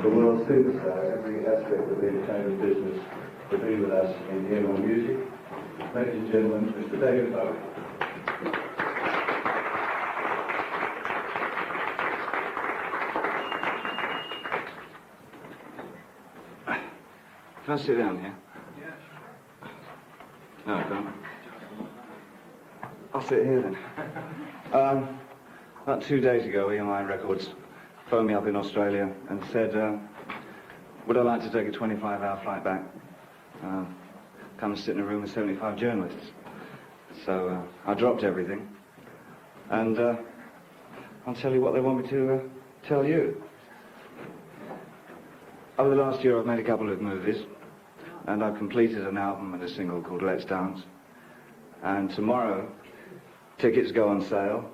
the world superstar, every aspect of the entertainment business, to be with us in Hear More Music. Ladies and gentlemen, Mr. David Bowie. Can I sit down here? No, I can't. I'll sit here then. About 2 days ago, EMI Records phoned me up in Australia and said, would I like to take a 25-hour flight back? Come and sit in a room with 75 journalists. So I dropped everything, and I'll tell you what they want me to tell you. Over the last year, I've made a couple of movies, and I've completed an album and a single called Let's Dance. And tomorrow, tickets go on sale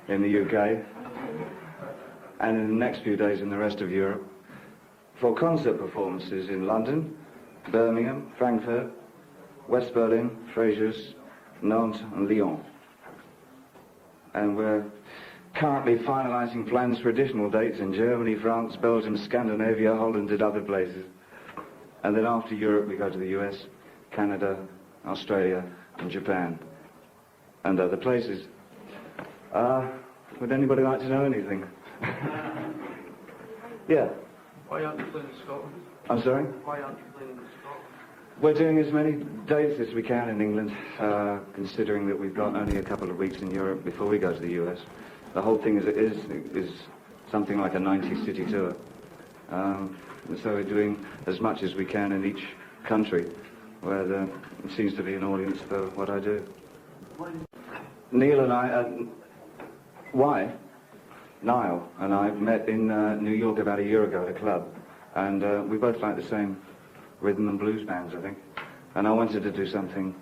in the UK, and in the next few days in the rest of Europe, for concert performances in London, Birmingham, Frankfurt, West Berlin, Frasiers, Nantes and Lyon. And we're currently finalising plans for additional dates in Germany, France, Belgium, Scandinavia, Holland and other places. And then after Europe we go to the US, Canada, Australia and Japan and other places. Would anybody like to know anything? Yeah. Why aren't you playing in Scotland? I'm sorry? Why aren't you playing in Scotland? We're doing as many dates as we can in England, considering that we've got only a couple of weeks in Europe before we go to the US. The whole thing as it is something like a 90-city tour. So we're doing as much as we can in each country where there seems to be an audience for what I do. Neil and I, why? Niall and I met in New York about a year ago at a club, and we both like the same rhythm and blues bands, I think. And I wanted to do something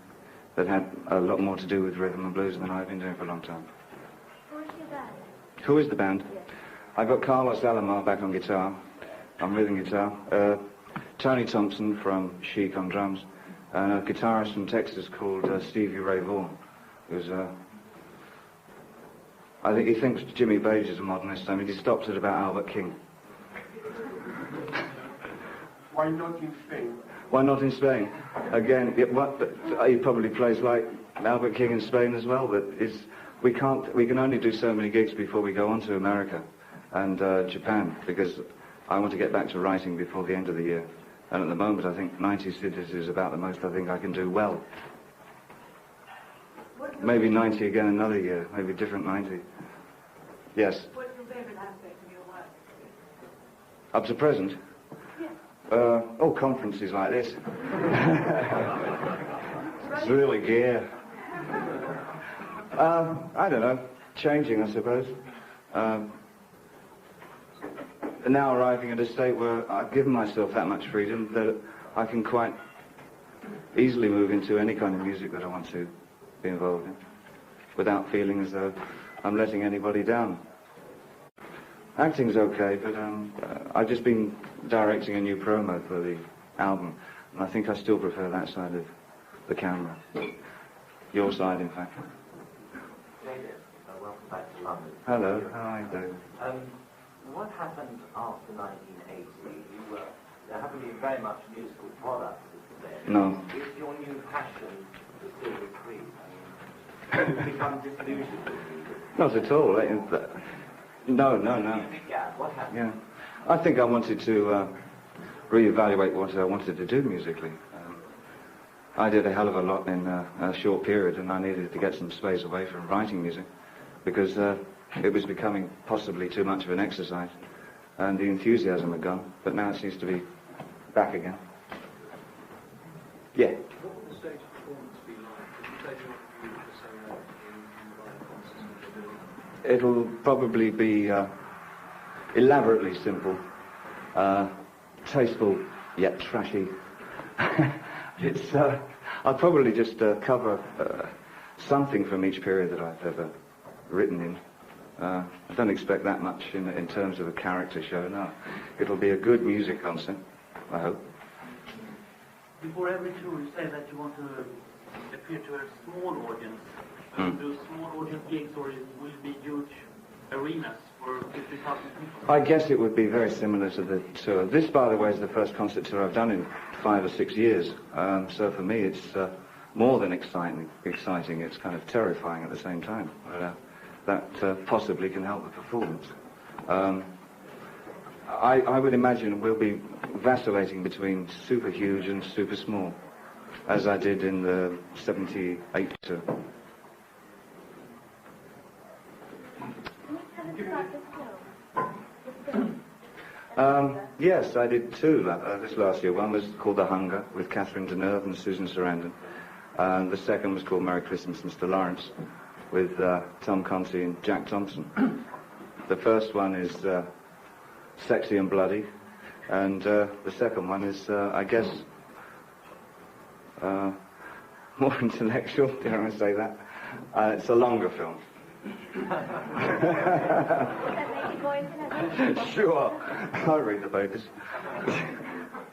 that had a lot more to do with rhythm and blues than I've been doing for a long time. Who is your band? Who is the band? Yes. I've got Carlos Alomar back on guitar, on rhythm guitar, Tony Thompson from Chic on drums, and a guitarist from Texas called Stevie Ray Vaughan, who's I think he thinks Jimmy Page is a modernist. I mean, he stops at about Albert King. Why not in Spain? Why not in Spain? Again, he probably plays like Albert King in Spain as well, but we can only do so many gigs before we go on to America and Japan, because I want to get back to writing before the end of the year. And at the moment, I think 90 cities is about the most I think I can do well. Maybe 90 again another year, maybe a different 90. Yes? What's your favourite aspect of your work? Up to present? Yes. Conferences like this. It's really gear. I don't know, changing I suppose. Now arriving at a state where I've given myself that much freedom that I can quite easily move into any kind of music that I want to be involved in, without feeling as though I'm letting anybody down. Acting's okay, but I've just been directing a new promo for the album, and I think I still prefer that side of the camera. Your side, in fact. David, welcome back to London. Hello, how are you doing? What happened after 1980? There haven't been very much musical products then. No. Is your new passion to still retreat? I mean, you've become disillusioned with music? Not at all. No. Yeah, what happened? Yeah. I think I wanted to reevaluate what I wanted to do musically. I did a hell of a lot in a short period, and I needed to get some space away from writing music, because it was becoming possibly too much of an exercise, and the enthusiasm had gone, but now it seems to be back again. Yeah. What would the stage performance be like? Would you take your view for saying that in the live concerts that you're doing? It'll probably be elaborately simple, tasteful yet trashy. I'll probably just cover something from each period that I've ever written in. I don't expect that much in terms of a character show, no. It'll be a good music concert, I hope. Before every tour, you say that you want to appear to a small audience. Do small audience gigs, or will it be huge arenas for Or if this happens? I guess it would be very similar to the tour. This, by the way, is the first concert tour I've done in 5 or 6 years. So for me, it's more than exciting. It's kind of terrifying at the same time. But, that possibly can help the performance. I would imagine we'll be vacillating between super huge and super small, as I did in the 78 tour. Yes, I did two this last year. One was called The Hunger with Catherine Deneuve and Susan Sarandon. And the second was called Merry Christmas, Mr. Lawrence, with Tom Conti and Jack Thompson. The first one is Sexy and Bloody, and the second one is, I guess, more intellectual, dare I say that? It's a longer film. Would that make it more intellectual? Sure, I'll read the papers.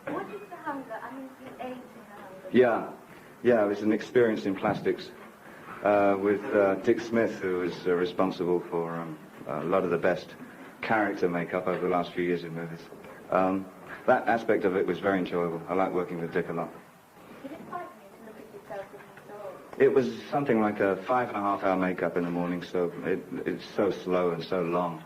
What is The Hunger? I mean, you ate in The Hunger. Yeah, it was an experience in plastics with Dick Smith, who was responsible for a lot of the best character makeup over the last few years in movies. That aspect of it was very enjoyable. I like working with Dick a lot. Is it frightening to look at yourself in the soul? It was something like a 5.5-hour makeup in the morning, so it's so slow and so long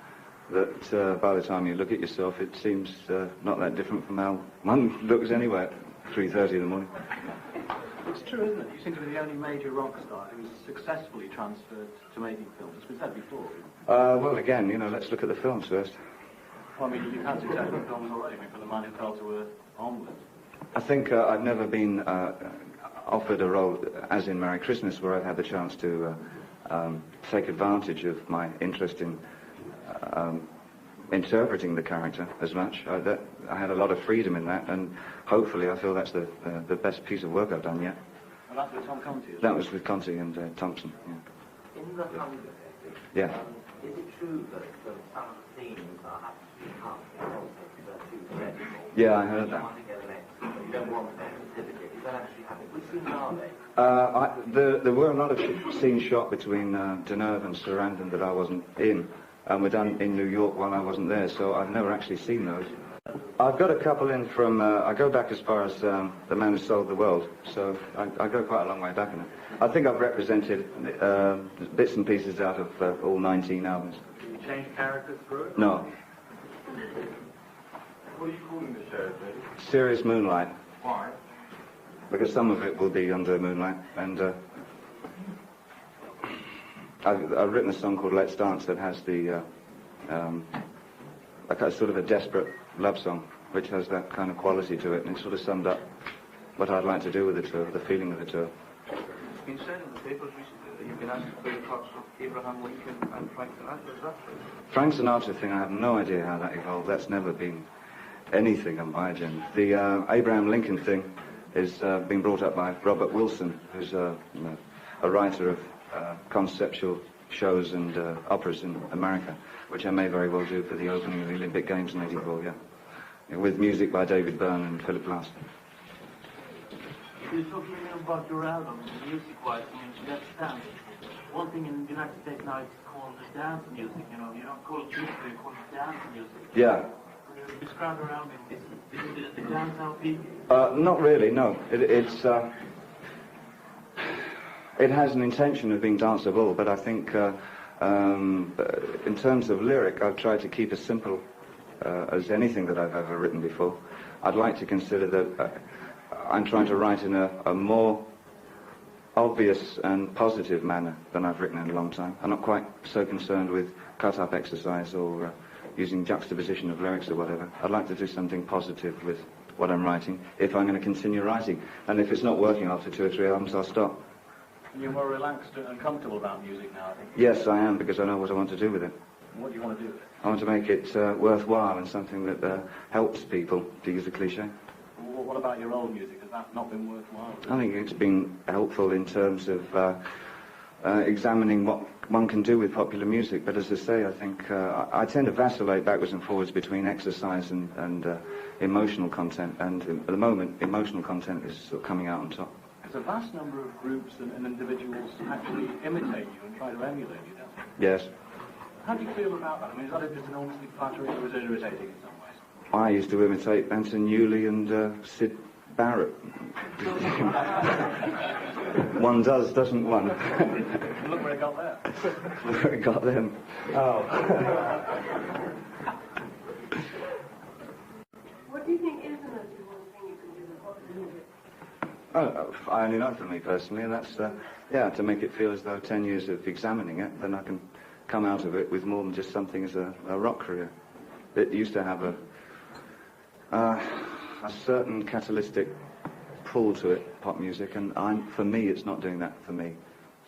that by the time you look at yourself, it seems not that different from how one looks anyway at 3:30 in the morning. It's true, isn't it? You seem to be the only major rock star who's successfully transferred to making films. It's been said before. Well, again, let's look at the films first. Well, I mean, you've had successful films already. I mean, from The Man Who Fell to Earth onwards. I think I've never been offered a role, as in Merry Christmas, where I've had the chance to take advantage of my interest in interpreting the character as much. I had a lot of freedom in that, and hopefully I feel that's the best piece of work I've done yet. And that's with Tom Conti, That was with Conti and Thompson. Yeah. In The Hunger, Yeah. is it true that some of the themes are have to be cut because they're too dreadful? Yeah, I heard that. You want to get an X, but you don't want an certificate. Is that actually happening? Which scenes are they? There were a lot of scenes shot between Deneuve and Sarandon that I wasn't in, and were done in New York while I wasn't there, so I've never actually seen those. I've got a couple in from, I go back as far as The Man Who Sold the World, so I go quite a long way back in it. I think I've represented bits and pieces out of all 19 albums. Do you change characters through it? No. What are you calling the show, Eddie? Serious Moonlight, Why? because some of it will be under Moonlight, and I've written a song called Let's Dance that has the sort of a desperate love song, which has that kind of quality to it, and it sort of summed up what I'd like to do with the tour, the feeling of the tour. It's been said in the papers recently that you've been asked to play the parts of Abraham Lincoln and Frank Sinatra. Is that true? Frank Sinatra thing, I have no idea how that evolved. That's never been anything on my agenda. The Abraham Lincoln thing is being brought up by Robert Wilson, who's a writer of conceptual shows and operas in America, which I may very well do for the opening of the Olympic Games in '84, yeah, with music by David Byrne and Philip Glass. You're talking about your album, music-wise, I mean, Let's Dance. One thing in the United States now is called the dance music, you don't call it music, you call it dance music. Yeah. Can you describe your album? Is it the dance LP? Not really, no. It has an intention of being danceable, but I think in terms of lyric, I've tried to keep as simple as anything that I've ever written before. I'd like to consider that I'm trying to write in a more obvious and positive manner than I've written in a long time. I'm not quite so concerned with cut-up exercise or using juxtaposition of lyrics or whatever. I'd like to do something positive with what I'm writing if I'm going to continue writing. And if it's not working after 2 or 3 albums, I'll stop. And you're more relaxed and comfortable about music now, I think. Yes, I am, because I know what I want to do with it. What do you want to do with it? I want to make it worthwhile and something that helps people, to use a cliche. What about your old music? Has that not been worthwhile? I think it's been helpful in terms of examining what one can do with popular music, but as I say, I think I tend to vacillate backwards and forwards between exercise and emotional content, and at the moment, emotional content is sort of coming out on top. There's a vast number of groups and individuals actually imitate you and try to emulate you, don't they? Yes. How do you feel about that? I mean, is that just enormously flattering or is it irritating in some ways? I used to imitate Anton Newley and Sid Barrett. One does, doesn't one? Look where it got there. Look where it got them. Oh. What do you think is the most important thing you can do with modern music? I only know for me personally, and that's, to make it feel as though 10 years of examining it, then I can come out of it with more than just something as a rock career. It used to have a certain catalytic pull to it, pop music, and for me, it's not doing that for me.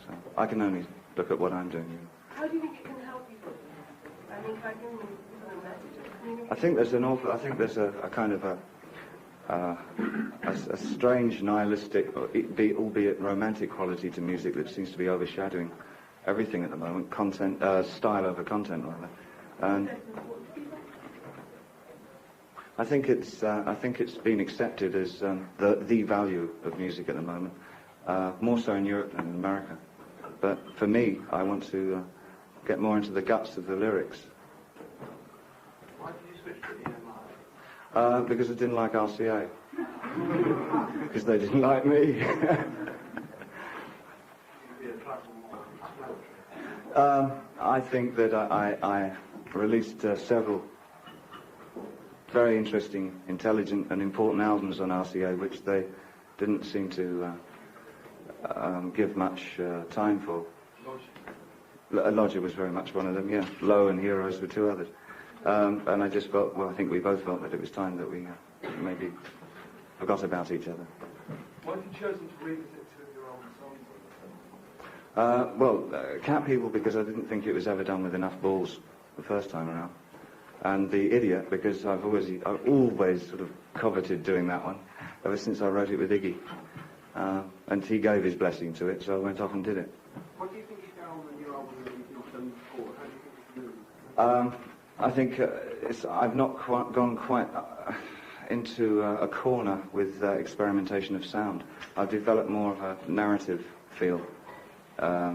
So I can only look at what I'm doing. How do you think it can help people? I mean, can you sort of message? I think there's a kind of a strange nihilistic, albeit romantic quality to music that seems to be overshadowing everything at the moment. Style over content, rather. And I think it's been accepted as the value of music at the moment, more so in Europe than in America. But for me, I want to get more into the guts of the lyrics. Why did you switch to EMI? Because I didn't like RCA. Because they didn't like me. I think that I released several very interesting, intelligent and important albums on RCA, which they didn't seem to give much time for. Lodger was very much one of them, yeah. Low and Heroes were two others. And I just felt, I think we both felt that it was time that we maybe forgot about each other. Why have you chosen to revisit two of your own songs? Cat People, because I didn't think it was ever done with enough balls the first time around. And The Idiot, because I've always sort of coveted doing that one, ever since I wrote it with Iggy. And he gave his blessing to it, so I went off and did it. What do you think you found on the new album that you've not done before? How do you think it's moved? I think I've not gone quite into a corner with experimentation of sound. I've developed more of a narrative feel far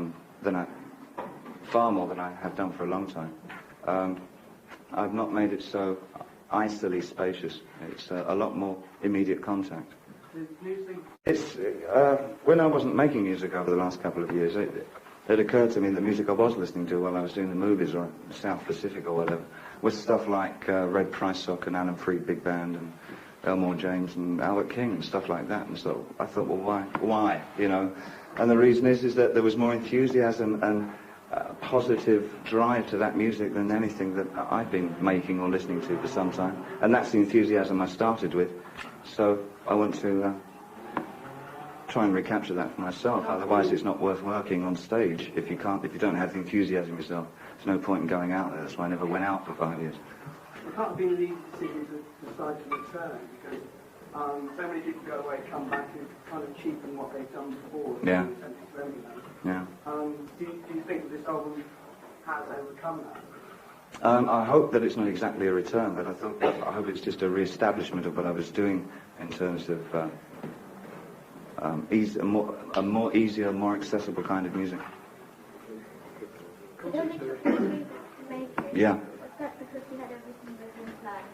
more than I have done for a long time. I've not made it so icily spacious. It's a lot more immediate contact. It's when I wasn't making music over the last couple of years, it occurred to me that music I was listening to while I was doing the movies or South Pacific or whatever was stuff like Red Price Sock and Alan Freed Big Band and Elmore James and Albert King and stuff like that. And so I thought, well, why? You know, and the reason is that there was more enthusiasm and positive drive to that music than anything that I've been making or listening to for some time. And that's the enthusiasm I started with. So I want to try and recapture that for myself. Otherwise, it's not worth working on stage if you don't have the enthusiasm yourself. There's no point in going out there. That's why I never went out for 5 years. It can't have been an easy decision to decide to return because so many people go away, come back and kind of cheapen what they've done before. Yeah. Yeah. Do you think that this album has overcome that? I hope that it's not exactly a return, but I hope it's just a re-establishment of what I was doing in terms of a more easier, more accessible kind of music. You don't think it was easy to make it? Yeah. Was that because you had everything written planned?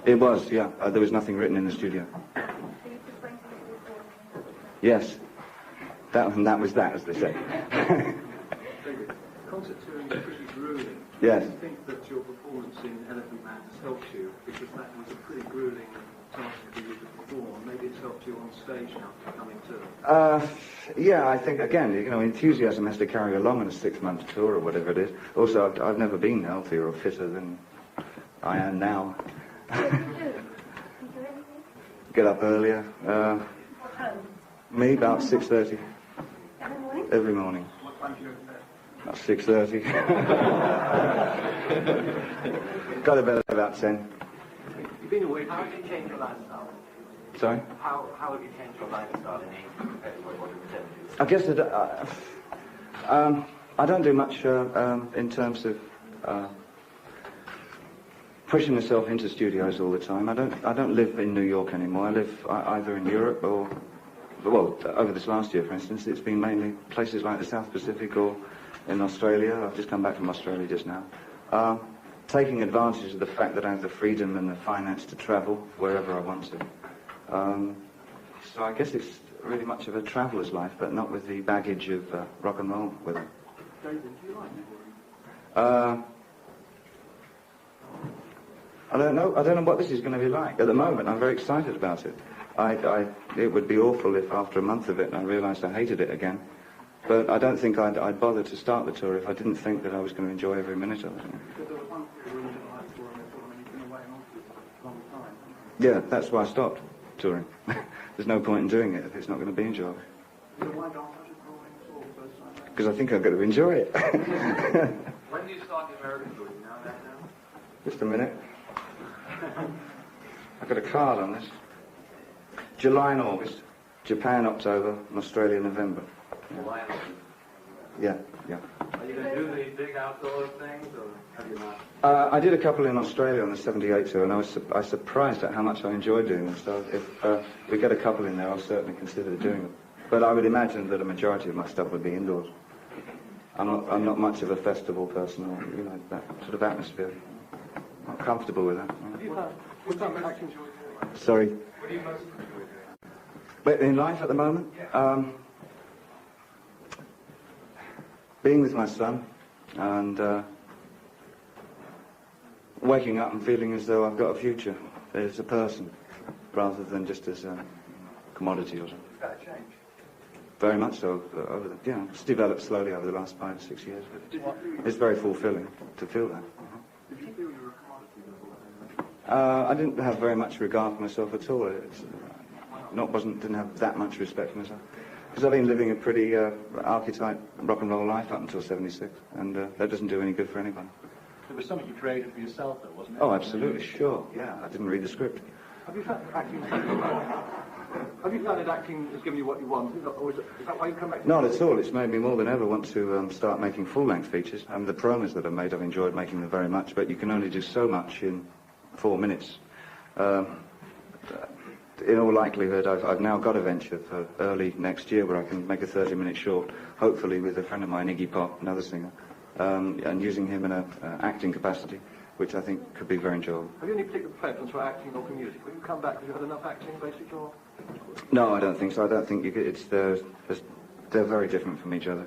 It was, yeah. There was nothing written in the studio. So you just went to the recording and that was that? Yes. That was that, as they say. Concert touring is pretty grueling. Yes. Do you think that your performance in Elephant Man has helped you? Because that was a pretty grueling task for you to perform. Maybe it's helped you on stage now, coming to. Yeah, I think, again, enthusiasm has to carry along on a 6-month tour or whatever it is. Also, I've never been healthier or fitter than I am now. What do you do? Do you do anything? Get up earlier. What time? Me, about 6:30 Every morning? every morning. What time do you go to bed? About 6:30. Got to bed at about 10. You've been away. How have you changed your lifestyle? Sorry? How have you changed your lifestyle in England compared to what you presented? I guess I don't do much in terms of pushing myself into studios all the time. I don't live in New York anymore. I live either in Europe or, well, over this last year, for instance, it's been mainly places like the South Pacific or in Australia. I've just come back from Australia just now. Taking advantage of the fact that I have the freedom and the finance to travel wherever I want to. So I guess it's really much of a traveller's life, but not with the baggage of rock and roll with it. David, do you like it? I don't know what this is going to be like. At the moment, I'm very excited about it. It would be awful if after a month of it I realised I hated it again. But I don't think I'd bother to start the tour if I didn't think that I was going to enjoy every minute of it. Because there was one period when you didn't like touring at all, and you've been away an awful long time. Yeah, that's why I stopped touring. There's no point in doing it if it's not going to be enjoyable. So why go on such a touring tour first time out? Because I think I'm going to enjoy it. When do you start the American tour? Do you know that now? Just a minute. I've got a card on this. July and August. Japan, October, and Australia, November. Yeah. Are you going to do the big outdoor things, or have you not? I did a couple in Australia on the 78 tour, and I was surprised at how much I enjoyed doing them. So if we get a couple in there, I'll certainly consider doing them. But I would imagine that a majority of my stuff would be indoors. I'm not much of a festival person, or that sort of atmosphere. Not comfortable with that. What type of acting do you enjoy? Sorry. What do you most enjoy doing? But in life at the moment, being with my son and waking up and feeling as though I've got a future as a person rather than just as a commodity or something. Is that a change? Very much so. It's developed slowly over the last 5 or 6 years. But it's very fulfilling to feel that. Did you feel you were a commodity before? I didn't have very much regard for myself at all. Didn't have that much respect for myself. Because I've been living a pretty archetype rock and roll life up until 76, and that doesn't do any good for anybody. It was something you created for yourself, though, wasn't it? Oh, absolutely, sure. Yeah, I didn't read the script. Have you found acting has given you what you want, or is that why you come back? Not at all. It's made me more than ever want to start making full-length features. The promos that I've made, I've enjoyed making them very much, but you can only do so much in 4 minutes. In all likelihood, I've now got a venture for early next year where I can make a 30-minute short, hopefully with a friend of mine, Iggy Pop, another singer, and using him in an acting capacity, which I think could be very enjoyable. Have you any particular preference for acting or for music? Will you come back because you've had enough acting, basically, or? No, I don't think so. I don't think they're very different from each other.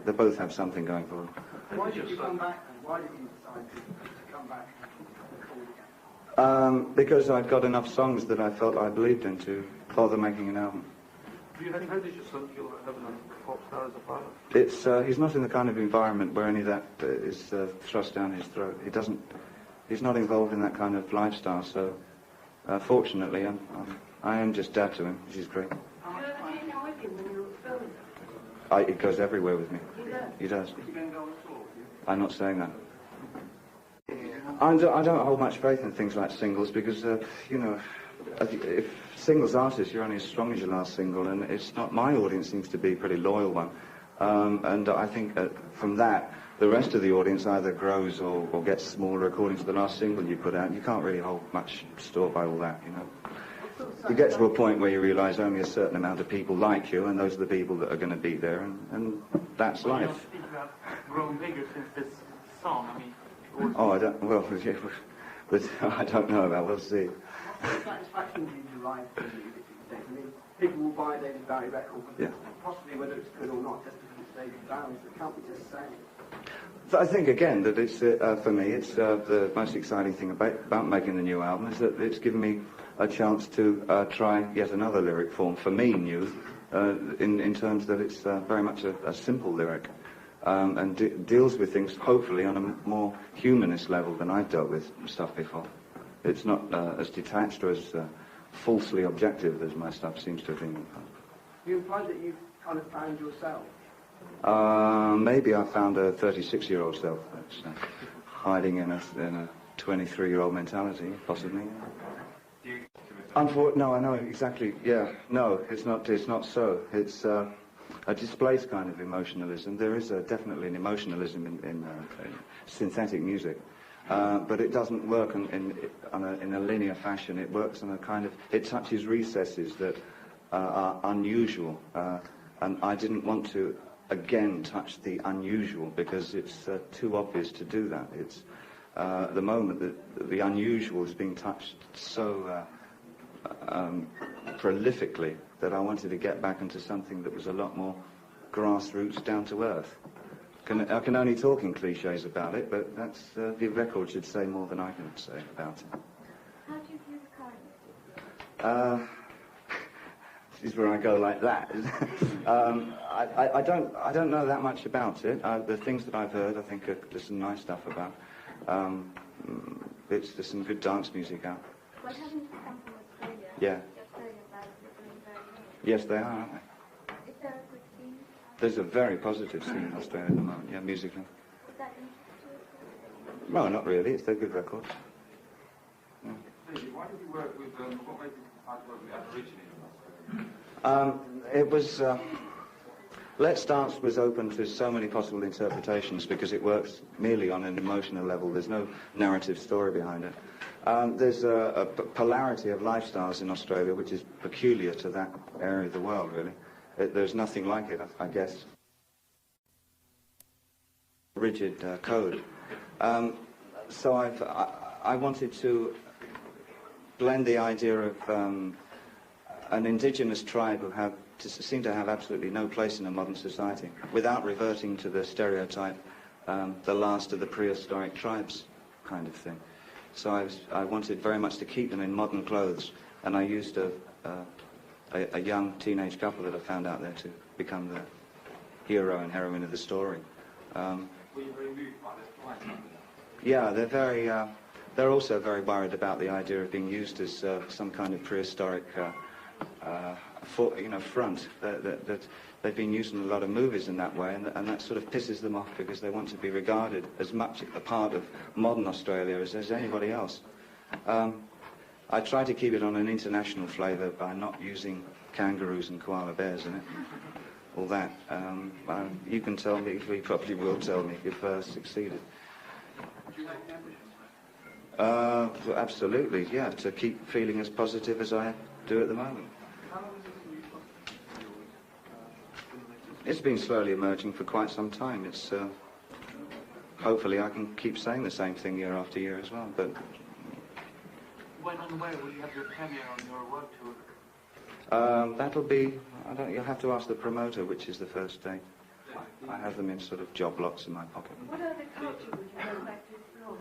They both have something going for them. Why did you come back, and why did you decide to come back and record again? Because I'd got enough songs that I felt I believed in to bother making an album. How did your son feel about having a pop star as a pilot? He's not in the kind of environment where any of that is thrust down his throat. He's not involved in that kind of lifestyle, so fortunately I am just dad to him, which is great. Do you ever take him with you when you're filming? He goes everywhere with me. He does. Is he going to go on tour with you? I'm not saying that. I don't hold much faith in things like singles because, if singles artists, you're only as strong as your last single, and it's not. My audience seems to be a pretty loyal one, and I think from that, the rest of the audience either grows or gets smaller according to the last single you put out. You can't really hold much store by all that, You get to a point where you realise only a certain amount of people like you, and those are the people that are going to be there, and that's life. You don't think you have grown bigger since this song? I mean, Oh, I don't. Well, yeah, but I don't know about. We'll see. What satisfaction do you derive from the music these days? I mean, people will buy a David Bowie record, Yeah. possibly whether it's good or not, just because it's David Bowie, so it can't be just saying. So I think again that it's for me, it's the most exciting thing about making the new album is that it's given me a chance to try yet another lyric form for me new, in terms that it's very much a simple lyric. And deals with things, hopefully, on a more humanist level than I've dealt with stuff before. It's not as detached or as falsely objective as my stuff seems to have been. You implied that you've kind of found yourself. Maybe I found a 36-year-old self that's hiding in a 23-year-old mentality, possibly. No, I know exactly. Yeah, no, it's not so. It's a displaced kind of emotionalism. There is definitely an emotionalism in synthetic music, but it doesn't work in a linear fashion. It works on a kind of, it touches recesses that are unusual, and I didn't want to again touch the unusual, because it's too obvious to do that. It's at the moment that the unusual is being touched so prolifically that I wanted to get back into something that was a lot more grassroots, down to earth. I can only talk in cliches about it, but that's the record should say more than I can say about it. How do you view the current music? This is where I go like that. I don't know that much about it. The things that I've heard, I think there's some nice stuff about. There's some good dance music out. Well, having come from Australia, yeah. the Australian bands are doing very well. Yes, they are, aren't they? Is there a good scene? There's a very positive scene in Australia at the moment, yeah, musically. Would that interest you? No, not really. They're good records. Yeah. Why did you work with, what made you decide to work with Aboriginal? It was... Let's Dance was open to so many possible interpretations because it works merely on an emotional level. There's no narrative story behind it. There's a polarity of lifestyles in Australia which is peculiar to that area of the world, really. There's nothing like it, I guess. Rigid code. So I wanted to blend the idea of an indigenous tribe who seem to have absolutely no place in a modern society, without reverting to the stereotype, the last of the prehistoric tribes kind of thing. So I wanted very much to keep them in modern clothes, and I used a young teenage couple that I found out there to become the hero and heroine of the story. Were you very moved by this point? Yeah, they're also very worried about the idea of being used as some kind of prehistoric front. That they've been used in a lot of movies in that way, and that sort of pisses them off because they want to be regarded as much a part of modern Australia as anybody else. I try to keep it on an international flavour by not using kangaroos and koala bears in it. All that. You can tell me, you probably will tell me if you've succeeded. Absolutely, yeah, to keep feeling as positive as I do at the moment. It's been slowly emerging for quite some time. It's hopefully I can keep saying the same thing year after year as well. But when and where will you have your premiere on your work tour? that'll be. You'll have to ask the promoter which is the first date. I have them in sort of job lots in my pocket. What other culture would you go back to explore?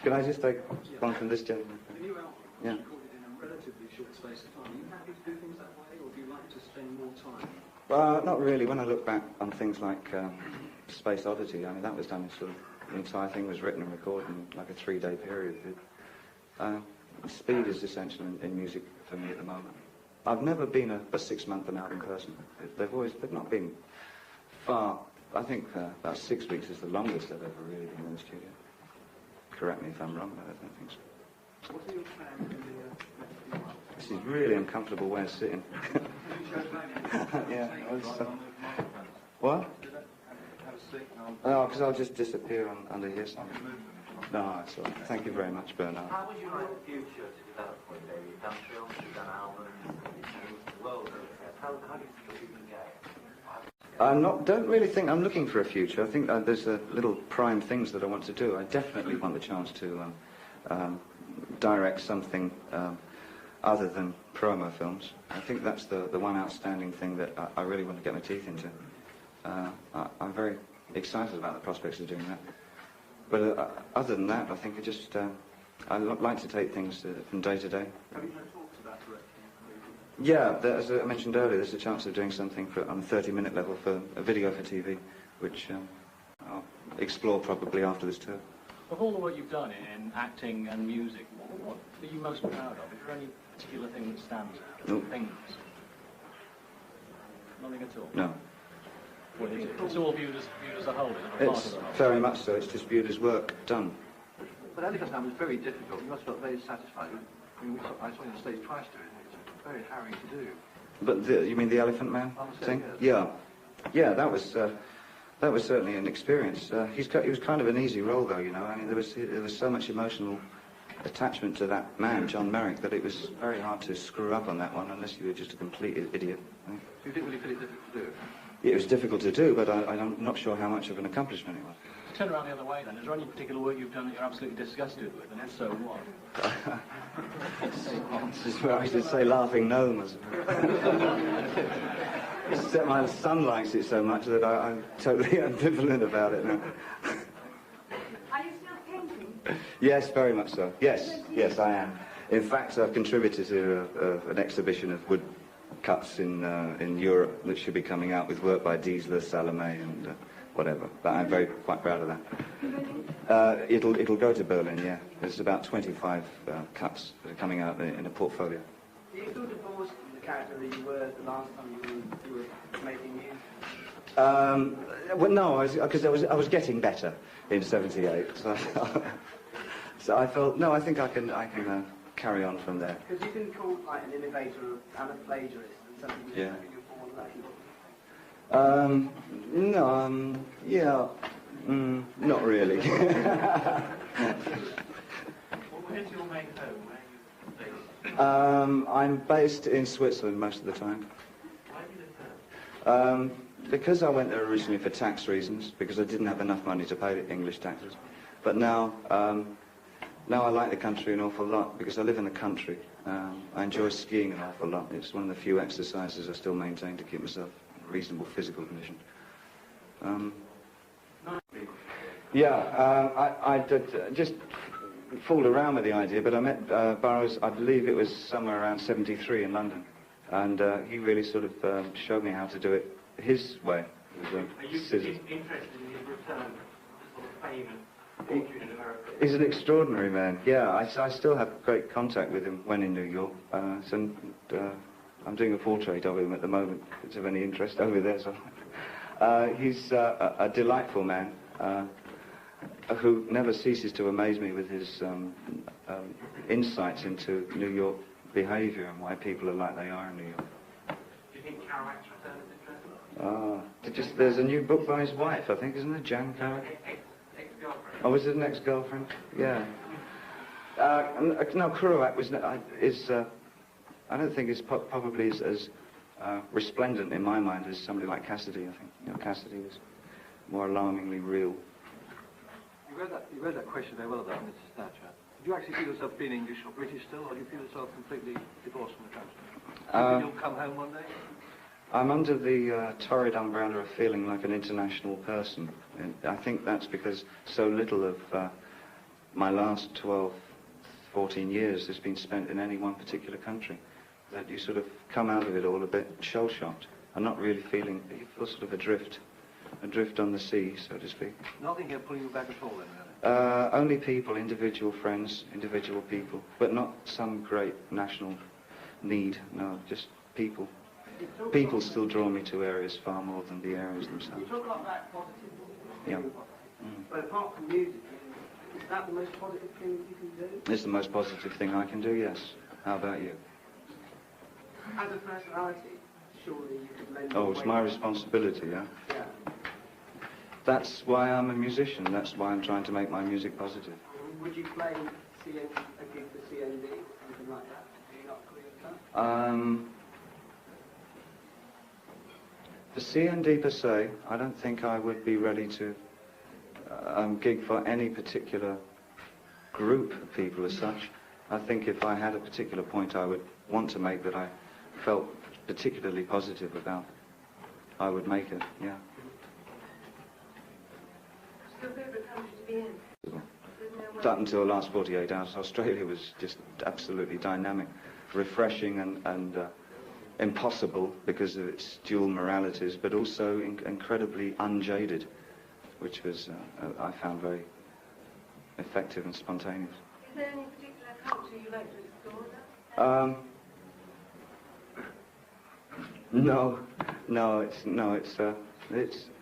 Can I just take one from this gentleman? The new album was Yeah. recorded in a relatively short space of time. Are you happy to do things that way, or do you like to spend more time? Not really. When I look back on things like Space Oddity, I mean, that was done in sort of, the entire thing was written and recorded in like a 3-day period. Speed is essential in music for me at the moment. I've never been a 6-month an album person. They've not been far. I think about 6 weeks is the longest I've ever really been in the studio. Correct me if I'm wrong, but I don't think so. What are your plans in the next few months? This is really uncomfortable way of sitting. Yeah. What? Oh, because I'll just disappear under here somewhere. No, it's all right. Thank you very much, Bernard. How would you like the future to develop one day? You've done films, you've done albums, the world of it. How do you think you can go? Don't really think I'm looking for a future. I think there's little prime things that I want to do. I definitely want the chance to direct something other than promo films. I think that's the one outstanding thing that I really want to get my teeth into. I'm very excited about the prospects of doing that. But other than that, I think I like to take things from day to day. Have you had talks about directing? Yeah, as I mentioned earlier, there's a chance of doing something on a 30-minute level for a video for TV, which I'll explore probably after this tour. Of all the work you've done in acting and music, what are you most proud of? Is there any particular thing that stands out? No. Things? Nothing at all? No. What is it? It's all viewed as a whole, is it? A part It's of the whole? very much so. It's just viewed as work done. But Adrift was very difficult. You must have felt very satisfied. I mean, I saw you on stage twice doing it. It's very harrowing to do. But you mean the Elephant Man thing? Yes. Yeah, that was certainly an experience. He was kind of an easy role, though. You know, I mean, there was so much emotional attachment to that man, John Merrick, that it was very hard to screw up on that one unless you were just a complete idiot. You didn't really feel it difficult to do? It was difficult to do, but I'm not sure how much of an accomplishment it was. Turn around the other way then. Is there any particular work you've done that you're absolutely disgusted with? And if so, what? This is where I should say laughing gnome. Except my son likes it so much that I'm totally ambivalent about it now. Are you still painting? Yes, very much so. Yes, I am. In fact, I've contributed to an exhibition of wood cuts in Europe that should be coming out with work by Diesler, Salome, and whatever. But I'm quite proud of that. It'll go to Berlin. Yeah, there's about 25 cuts that are coming out in a portfolio. Do you feel divorced from the character that you were the last time you were making music? Well, no, because I was getting better in '78. So I felt no. I think I can carry on from there. Because you've been called like an innovator and a plagiarist and something that you're born lucky. Not really. Where's your main home? Where are you based? I'm based in Switzerland most of the time. Why do you live there? Because I went there originally for tax reasons, because I didn't have enough money to pay the English taxes. But now I like the country an awful lot because I live in the country. I enjoy skiing an awful lot. It's one of the few exercises I still maintain to keep myself in reasonable physical condition. I just fooled around with the idea, but I met Burroughs, I believe it was somewhere around '73 in London, and he really sort of showed me how to do it his way. Are you interested in his return to sort of fame and fortune in America? He's an extraordinary man. Yeah, I still have great contact with him when in New York. I'm doing a portrait of him at the moment, if it's of any interest over there. So. He's a delightful man who never ceases to amaze me with his insights into New York behaviour and why people are like they are in New York. Do you think Kerouac's return is interesting? There's a new book by his wife, I think, isn't there? Jan Kerouac? Ex-girlfriend. Oh, was it an ex-girlfriend? Yeah. No, Kerouac I don't think it's probably as resplendent in my mind as somebody like Cassidy, I think. Cassidy was more alarmingly real. You read that question very well about Mr. Thatcher. Do you actually feel yourself being English or British still, or do you feel yourself completely divorced from the country? Do you think you'll come home one day? I'm under the torrid umbrella of feeling like an international person. And I think that's because so little of my last 12, 14 years has been spent in any one particular country, that you sort of come out of it all a bit shell-shocked and not really feeling, you feel sort of adrift on the sea, so to speak. Nothing here pulling you back at all, then, really? Only people, individual friends, individual people, but not some great national need, no, just people. People still draw me to areas far more than the areas themselves. You talk about that positive. Yeah. But apart from music, is that the most positive thing you can do? It's the most positive thing I can do, yes. How about you? As a personality, surely you could lend... Oh, it's my responsibility, yeah? Yeah. That's why I'm a musician. That's why I'm trying to make my music positive. Would you play a gig for CND or something like that? Do you not agree with that? The CND per se, I don't think I would be ready to gig for any particular group of people as such. I think if I had a particular point I would want to make that I felt particularly positive about, I would make it, yeah. Still favourite country to be in? Up until the last 48 hours, Australia was just absolutely dynamic, refreshing and impossible because of its dual moralities, but also incredibly unjaded, which was, I found very effective and spontaneous. Is there any particular culture you like to explore?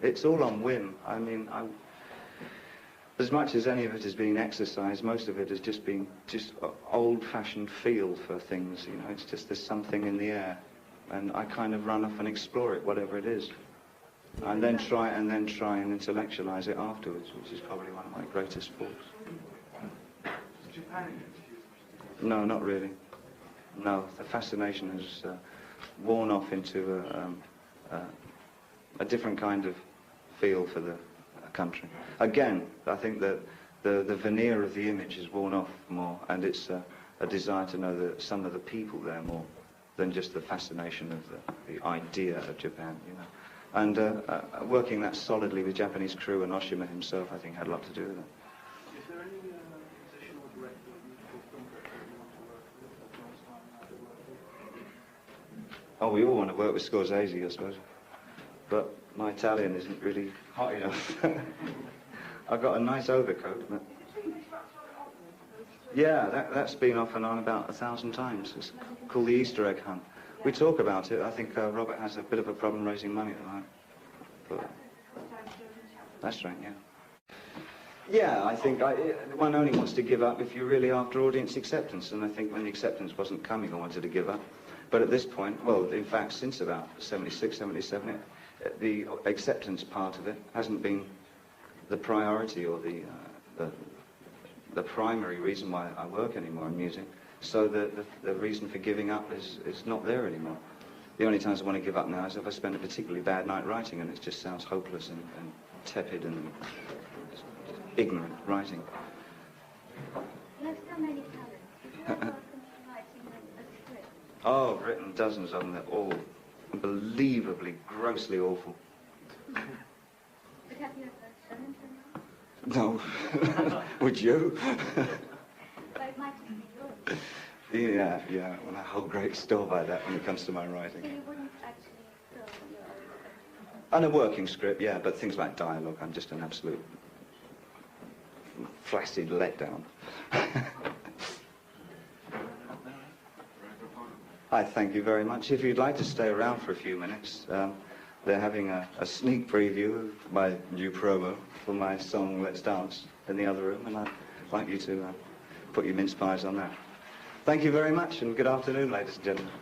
It's all on whim. I mean, as much as any of it has been exercise, most of it has just been old-fashioned feel for things. You know, it's just there's something in the air, and I kind of run off and explore it, whatever it is, and then try and intellectualize it afterwards, which is probably one of my greatest faults. Japan introduced? No, not really. No, the fascination has worn off into a different kind of feel for the country. Again, I think that the veneer of the image is worn off more, and it's a desire to know some of the people there more than just the fascination of the idea of Japan, you know. And working that solidly with Japanese crew and Oshima himself, I think, had a lot to do with it. Is there any musician or director, musical film director you want to work with at first time to work with? Oh, we all want to work with Scorsese, I suppose. But my Italian isn't really hot enough. I've got a nice overcoat. But yeah, that's been off and on about 1,000 times. It's called the Easter egg hunt. We talk about it. I think Robert has a bit of a problem raising money at the moment. But that's right, yeah. Yeah, I think one only wants to give up if you're really after audience acceptance. And I think when the acceptance wasn't coming, I wanted to give up. But at this point, well, in fact, since about 76, 77, the acceptance part of it hasn't been the priority or the primary reason why I work anymore in music. So the reason for giving up is not there anymore. The only times I want to give up now is if I spend a particularly bad night writing and it just sounds hopeless and tepid and ignorant writing. You have so many talents. You have welcome to writing a script. Oh, I've written dozens of them. They're all unbelievably, grossly awful. But have you ever shown them to No. Would you? But it might just be yours. Yeah. Well, I hold great store by that when it comes to my writing. So you wouldn't actually film your own script? And a working script, yeah, but things like dialogue, I'm just an absolute flaccid letdown. I thank you very much. If you'd like to stay around for a few minutes, they're having a sneak preview of my new promo for my song Let's Dance in the other room, and I'd like you to put your mince pies on that. Thank you very much, and good afternoon, ladies and gentlemen.